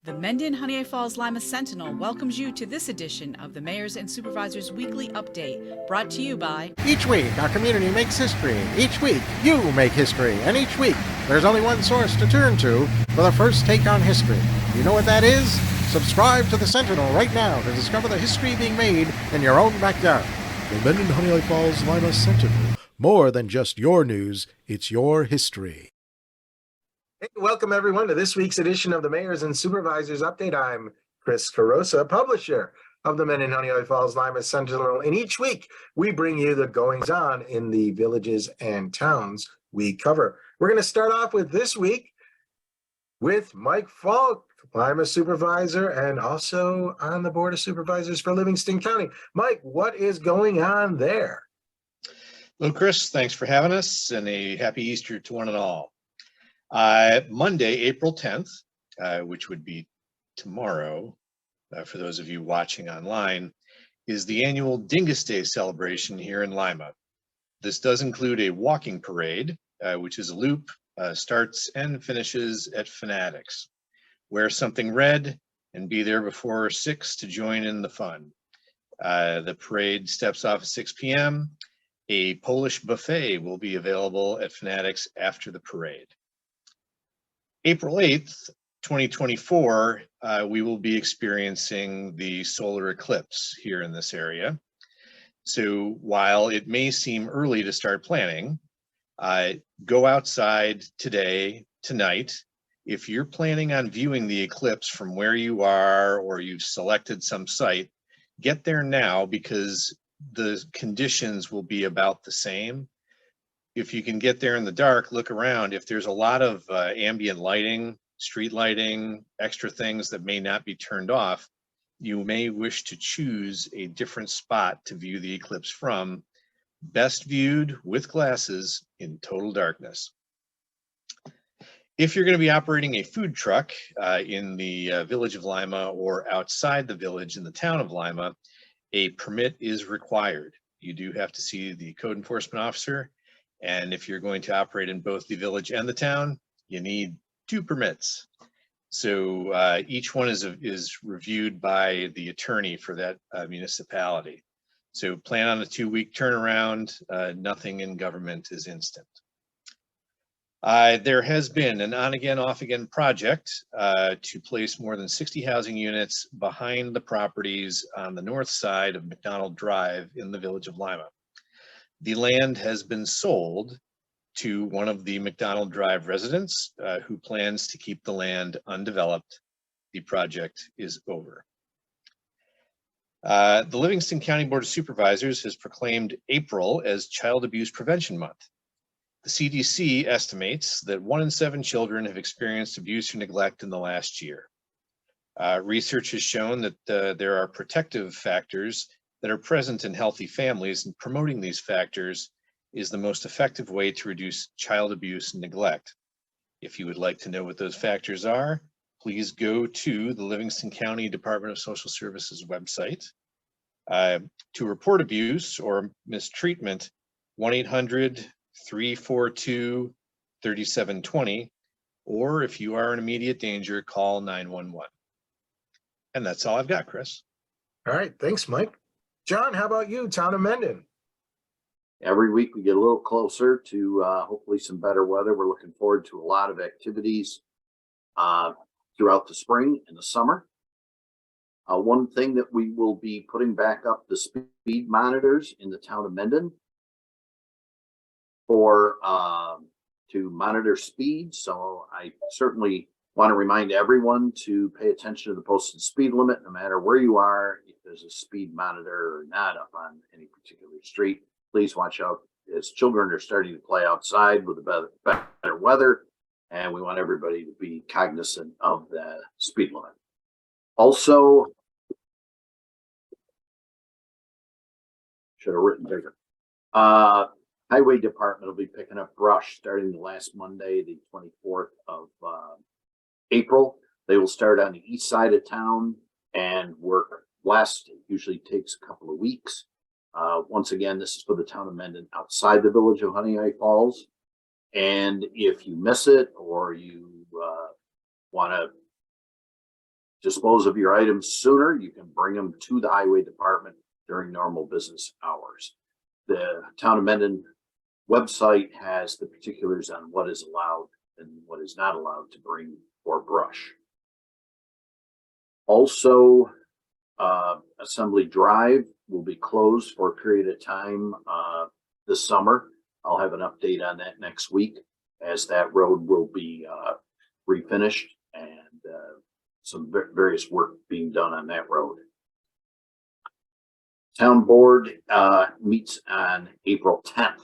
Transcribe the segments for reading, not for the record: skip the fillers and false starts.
The Mendon-Honeoye Falls-Lima Sentinel welcomes you to this edition of the Mayors and Supervisors Weekly Update, brought to you by... Each week, our community makes history. Each week, you make history. And each week, there's only one source to turn to for the first take on history. You know what that is? Subscribe to the Sentinel right now to discover the history being made in your own backyard. The Mendon-Honeoye Falls-Lima Sentinel. More than just your news, it's your history. Hey, welcome everyone to this week's edition of the Mayors and Supervisors Update. I'm Chris Carosa, publisher of the Mendon-Honeoye Falls-Lima Sentinel, and each week we bring you the goings-on in the villages and towns we cover. We're going to start off with this week with Mike Falk, Lima Supervisor and also on the Board of Supervisors for Livingston County. Mike, what is going on there? Well, Chris, thanks for having us, and a happy Easter to one and all. Monday, April 10th, which would be tomorrow, for those of you watching online, is the annual Dingus Day celebration here in Lima. This does include a walking parade, which is a loop, starts and finishes at Fanatics. Wear something red and be there before 6 to join in the fun. The parade steps off at 6 p.m. A Polish buffet will be available at Fanatics after the parade. April 8th, 2024, we will be experiencing the solar eclipse here in this area. So while it may seem early to start planning, go outside today, tonight. If you're planning on viewing the eclipse from where you are or you've selected some site, get there now because the conditions will be about the same. If you can get there in the dark, look around. If there's a lot of ambient lighting, street lighting, extra things that may not be turned off, you may wish to choose a different spot to view the eclipse from, best viewed with glasses in total darkness. If you're going to be operating a food truck in the village of Lima or outside the village in the town of Lima, a permit is required. You do have to see the code enforcement officer. And if you're going to operate in both the village and the town, you need 2 permits. So each one is reviewed by the attorney for that municipality. So plan on a 2-week turnaround. Nothing in government is instant. There has been an on-again, off-again project to place more than 60 housing units behind the properties on the north side of McDonald Drive in the village of Lima. The land has been sold to one of the McDonald Drive residents who plans to keep the land undeveloped. The project is over. The Livingston County Board of Supervisors has proclaimed April as Child Abuse Prevention Month. The CDC estimates that 1 in 7 children have experienced abuse or neglect in the last year. Research has shown that there are protective factors that are present in healthy families, and promoting these factors is the most effective way to reduce child abuse and neglect. If you would like to know what those factors are, please go to the Livingston County Department of Social Services website. To report abuse or mistreatment, 1-800-342-3720, or if you are in immediate danger, call 911. And that's all I've got, Chris. All right, thanks, Mike. John, how about you, town of Mendon? Every week we get a little closer to hopefully some better weather. We're looking forward to a lot of activities throughout the spring and the summer. One thing that we will be putting back up the speed monitors in the town of Mendon for to monitor speed. So I certainly want to remind everyone to pay attention to the posted speed limit, no matter where you are. If there's a speed monitor or not up on any particular street, please watch out as children are starting to play outside with the better weather. And we want everybody to be cognizant of the speed limit. Also, should have written bigger. Highway Department will be picking up brush starting the last Monday, the 24th of April. They will start on the east side of town and work west. It usually takes a couple of weeks. Once again, this is for the town of Mendon outside the village of Honeoye Falls. And if you miss it or you want to dispose of your items sooner, you can bring them to the highway department during normal business hours. The Town of Mendon website has the particulars on what is allowed and what is not allowed to bring or brush. Also, Assembly Drive will be closed for a period of time this summer. I'll have an update on that next week, as that road will be refinished and some various work being done on that road. Town Board meets on April 10th.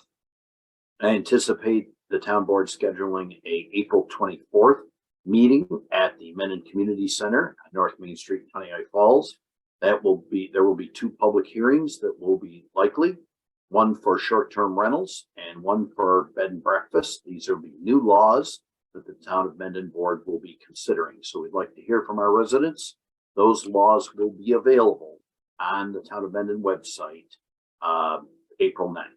I anticipate the Town Board scheduling a April 24th meeting at the Mendon Community Center on North Main Street, Honeoye Falls. There will be 2 public hearings that will be likely, one for short-term rentals and one for bed and breakfast. These will be new laws that the Town of Mendon Board will be considering. So we'd like to hear from our residents. Those laws will be available on the Town of Mendon website, April 9th.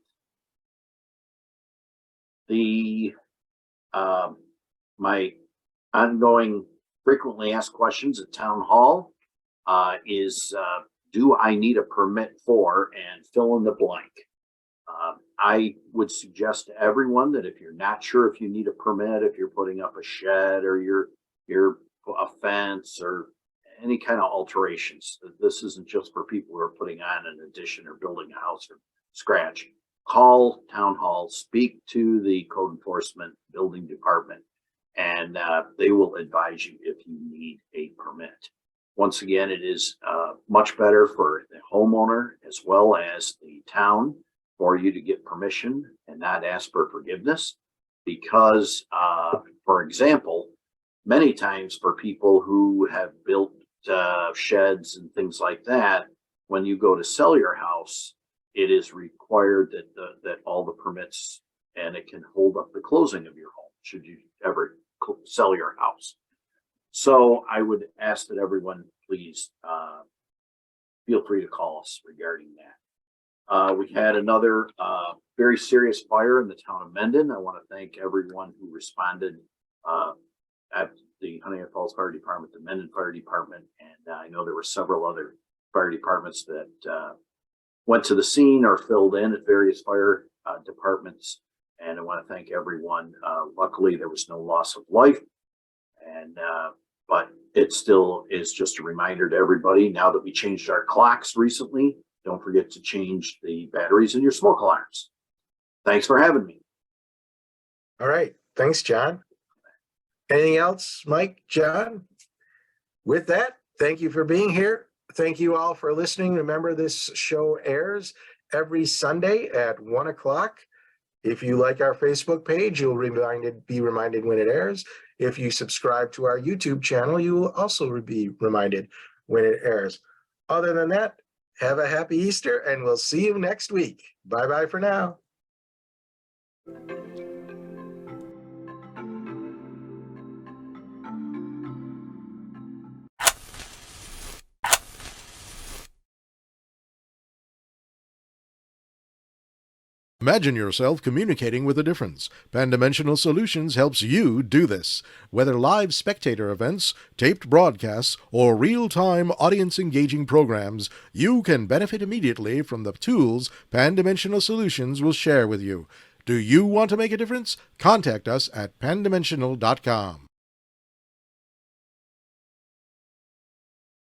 My ongoing frequently asked questions at Town Hall is, do I need a permit for, and fill in the blank. I would suggest to everyone that if you're not sure if you need a permit, if you're putting up a shed or you're a fence or any kind of alterations, this isn't just for people who are putting on an addition or building a house from scratch. Call Town Hall, speak to the code enforcement building department, and they will advise you if you need a permit. Once again, it is much better for the homeowner as well as the town for you to get permission and not ask for forgiveness, because, for example, many times for people who have built sheds and things like that, when you go to sell your house, it is required that all the permits, and it can hold up the closing of your home should you ever sell your house. So I would ask that everyone please feel free to call us regarding that. We had another very serious fire in the town of Mendon. I want to thank everyone who responded at the Honeoye Falls Fire Department, the Mendon Fire Department, and I know there were several other fire departments that went to the scene or filled in at various fire departments. And I want to thank everyone. Luckily, there was no loss of life, and but it still is just a reminder to everybody, now that we changed our clocks recently, don't forget to change the batteries in your smoke alarms. Thanks for having me. All right. Thanks, John. Anything else, Mike, John? With that, thank you for being here. Thank you all for listening. Remember, this show airs every Sunday at 1 o'clock. If you like our Facebook page, you'll be reminded when it airs. If you subscribe to our YouTube channel, you will also be reminded when it airs. Other than that, have a happy Easter, and we'll see you next week. Bye-bye for now. Imagine yourself communicating with a difference. Pan-Dimensional Solutions helps you do this. Whether live spectator events, taped broadcasts, or real-time audience-engaging programs, you can benefit immediately from the tools Pan-Dimensional Solutions will share with you. Do you want to make a difference? Contact us at pandimensional.com.